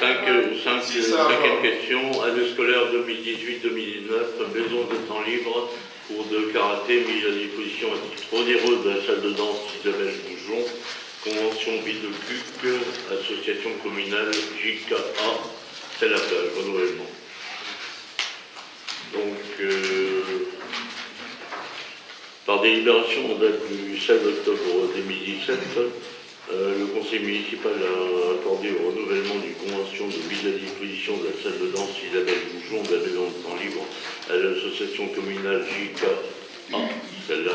Cinquième question, année scolaire 2018-2019, maison de temps libre, cours de karaté mis à disposition à titre onéreux de la salle de danse Isabelle Goujon, convention ville de Cuc, association communale JKA, c'est la plage, renouvellement. Donc, par délibération en date du 16 octobre 2017, le conseil municipal a accordé au renouvellement d'une convention de mise à disposition de la salle de danse Isabelle Goujon de la maison de temps libre à l'association communale JKA, celle-là,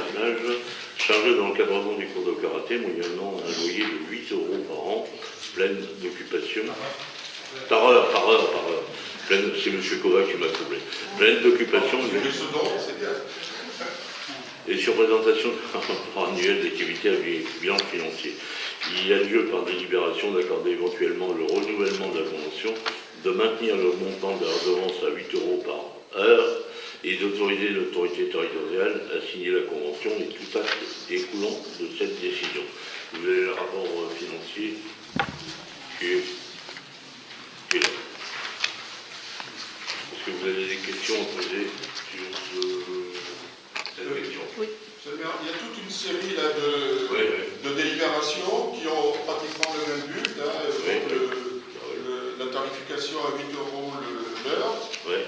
chargée dans l'encadrement du cours de karaté, moyennant un loyer de 8 € par an, pleine d'occupation. Par heure. C'est M. Kovac qui m'a troublé. Pleine d'occupation. Et sur présentation annuelle d'activité à bilan financier. Il y a lieu par délibération d'accorder éventuellement le renouvellement de la convention, de maintenir le montant de la redevance à 8 € par heure et d'autoriser l'autorité territoriale à signer la convention et tout acte découlant de cette décision. Vous avez le rapport financier qui est là. Est-ce que vous avez des questions à poser sur cette question? Oui. Il y a toute une série là, de délibérations qui ont pratiquement le même but. La tarification à 8 € l'heure. Ouais.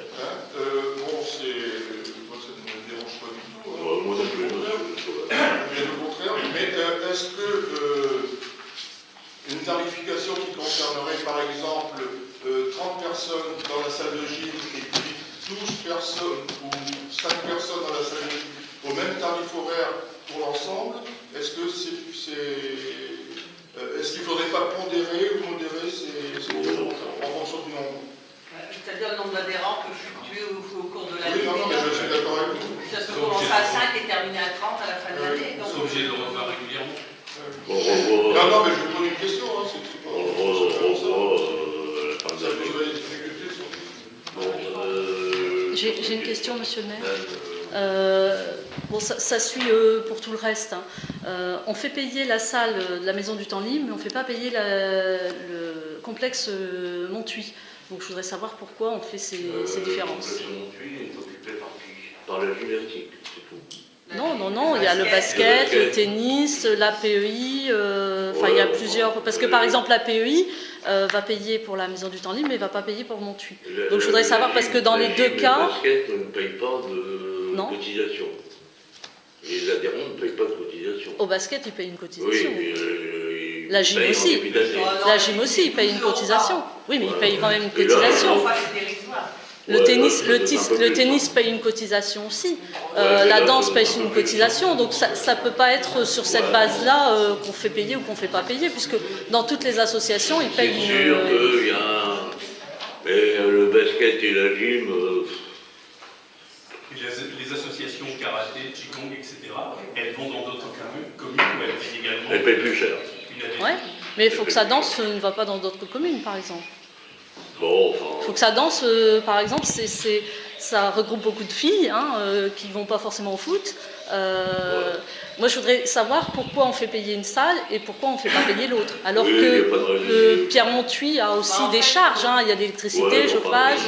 Bon, moi, ça ne me dérange pas du tout. Moi non plus. Bien au contraire. Mais est-ce que une tarification qui concernerait par exemple 30 personnes dans la salle de gym et puis 12 personnes ou 5 personnes dans la salle de gym au même tarif horaire pour l'ensemble, est-ce qu'il ne faudrait pas pondérer ou modérer en fonction du nombre? C'est-à-dire le nombre d'adhérents peut fluctuer au cours de l'année. Oui, non, mais je suis d'accord avec vous. Ça peut commencer à 5 et terminer à 30 à la fin de l'année. Ils sont obligés de le revoir régulièrement. Non, mais je vous pose une question. J'ai une question, monsieur le maire. Bon, ça suit pour tout le reste. On fait payer la salle de la maison du temps libre, mais on ne fait pas payer le complexe Montuy. Donc je voudrais savoir pourquoi on fait ces différences. Le complexe Montuy est occupé par qui? Par la gymnastique, c'est tout. Non, il y a le basket, le tennis, l'APEI, il y a plusieurs... Parce que par exemple, l'APEI va payer pour la maison du temps libre, mais ne va pas payer pour Montuy. Donc je voudrais savoir, parce que dans les deux cas... Le basket ne paye pas de cotisation. Les adhérents ne payent pas de cotisation. Au basket, ils payent une cotisation. Oui, la gym aussi. La gym aussi, ils payent une cotisation. Oui, mais ils payent quand même une cotisation. Le tennis paye une cotisation aussi. La danse paye une cotisation. Donc ça ne peut pas être sur cette base-là qu'on fait payer ou qu'on ne fait pas payer, puisque dans toutes les associations, ils payent une... C'est sûr qu'il y a... Mais le basket et la gym... Les associations karaté, qigong, etc., elles vont dans d'autres communes où elles payent également... Elles payent plus cher. Oui, mais il faut que ça danse ne va pas dans d'autres communes, par exemple. Bon, il faut que ça danse, par exemple, ça regroupe beaucoup de filles qui ne vont pas forcément au foot. Moi, je voudrais savoir pourquoi on fait payer une salle et pourquoi on ne fait pas payer l'autre. Alors que Pierre Montuy a aussi des charges. Il y a l'électricité, chauffage,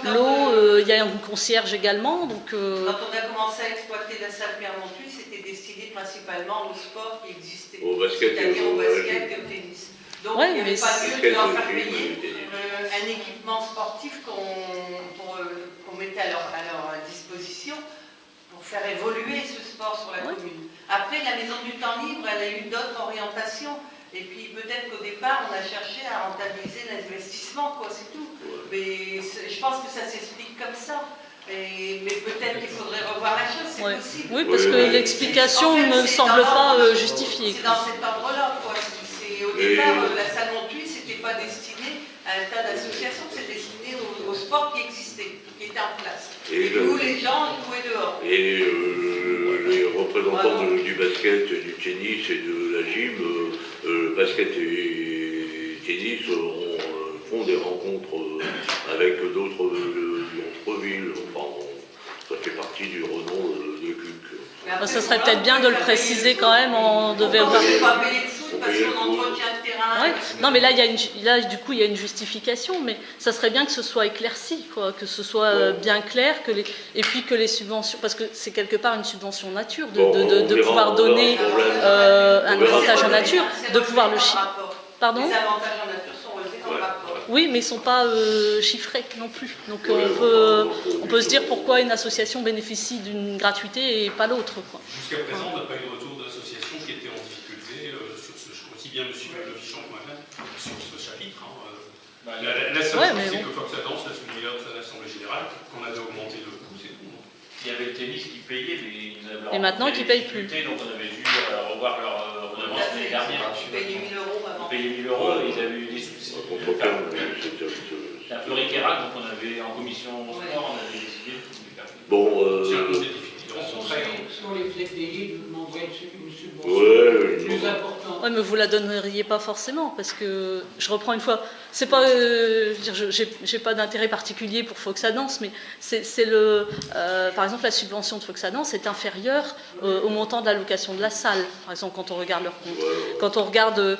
l'eau, il y a une concierge également. Donc, Quand on a commencé à exploiter la salle Pierre Montuy, c'était destiné principalement au sport qui existait. Au basket, c'est-à-dire au basket et au tennis. Donc il n'y avait pas lieu de leur faire payer un équipement sportif qu'on mettait à leur disposition pour faire évoluer ce sport sur la commune. Après, la maison du temps libre, elle a eu d'autres orientations. Et puis peut-être qu'au départ, on a cherché à rentabiliser l'investissement, c'est tout. Mais je pense que ça s'explique comme ça. Mais peut-être qu'il faudrait revoir la chose, c'est possible. Oui, parce que l'explication ne me semble pas justifiée. C'est dans cet ordre-là, quoi. Au départ, la salle Montuy, c'était pas destiné à un tas d'associations, c'était destiné au sport qui existait, qui était en place. Et où les gens jouaient dehors. Et les représentants du basket, du tennis et de la gym, basket et tennis font des rencontres avec d'autres villes. Enfin, ça fait partie du renom de Cuc. Ça serait peut-être bien de le préciser quand même. On devait pas payer de foot parce qu'on entretient le terrain Ouais. Non, mais là, du coup, il y a une justification, mais ça serait bien que ce soit éclairci, quoi, que ce soit bien clair, et puis que les subventions, parce que c'est quelque part une subvention nature, de pouvoir donner un avantage en nature, de pouvoir le chiffrer. Pardon ? Les avantages en nature sont relevés dans le rapport. Oui, mais ils ne sont pas chiffrés non plus. Donc on peut se dire pourquoi une association bénéficie d'une gratuité et pas l'autre. Jusqu'à présent, on n'a pas eu de retour d'associations qui étaient en difficulté sur aussi bien M. Levichon que moi-même sur ce chapitre. La seule chose, c'est que Fox Adams l'a souligné lors de l'Assemblée Générale, qu'on avait augmenté le coût, c'est tout. Il y avait le tennis qui payait, mais ils avaient et maintenant qui ne payent plus. Donc on avait dû revoir leur redevance l'année dernière. Tu payais 1 000 € avant. Ils payaient 1 000 €, ils avaient eu des soucis. C'est un peu ric-et-rac, donc on avait en commission sport, on avait décidé de les faire. Bon, si on les faisait payer, nous demanderait une subvention plus importante. Oui, mais vous la donneriez pas forcément, parce que, je reprends une fois, c'est pas, j'ai pas d'intérêt particulier pour Fox Adams, mais par exemple, la subvention de Fox Adams est inférieure au montant de l'allocation de la salle, par exemple, quand on regarde leur compte. Quand on regarde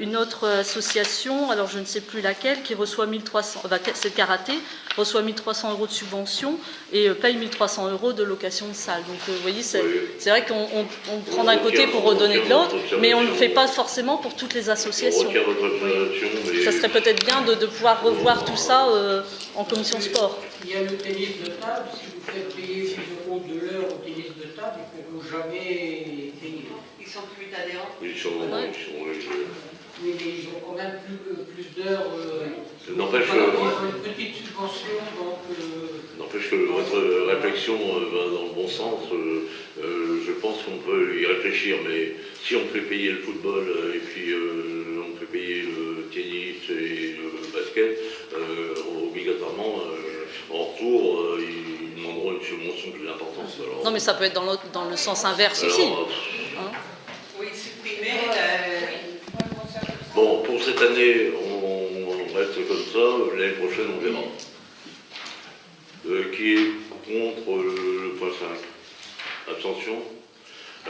une autre association, alors je ne sais plus laquelle, qui reçoit 1300, c'est le karaté, reçoit 1 300 € de subvention et paye 1 300 € de location de salle. Donc, vous voyez, c'est vrai qu'on prend d'un côté pour redonner de l'autre, mais on ne le fait pas forcément pour toutes les associations. Ça serait peut-être bien de pouvoir revoir tout ça en commission sport. Il y a le tennis de table, si vous faites payer 6 € de l'heure au tennis de table, ils ne pourront jamais payer. Ils sont plus adhérents. Oui, mais ils ont quand même plus d'heures. N'empêche ils ont une petite subvention, donc... N'empêche que votre réflexion va dans le bon sens. Je pense qu'on peut y réfléchir, mais si on fait payer le football et puis on fait payer le tennis et le basket, obligatoirement, en retour, ils demanderont une subvention plus importante. Alors, non, mais ça peut être dans le sens inverse aussi. Oui, supprimer. Bon, pour cette année, on reste comme ça. L'année prochaine, on verra. Qui est contre le point 5 ? Abstention ?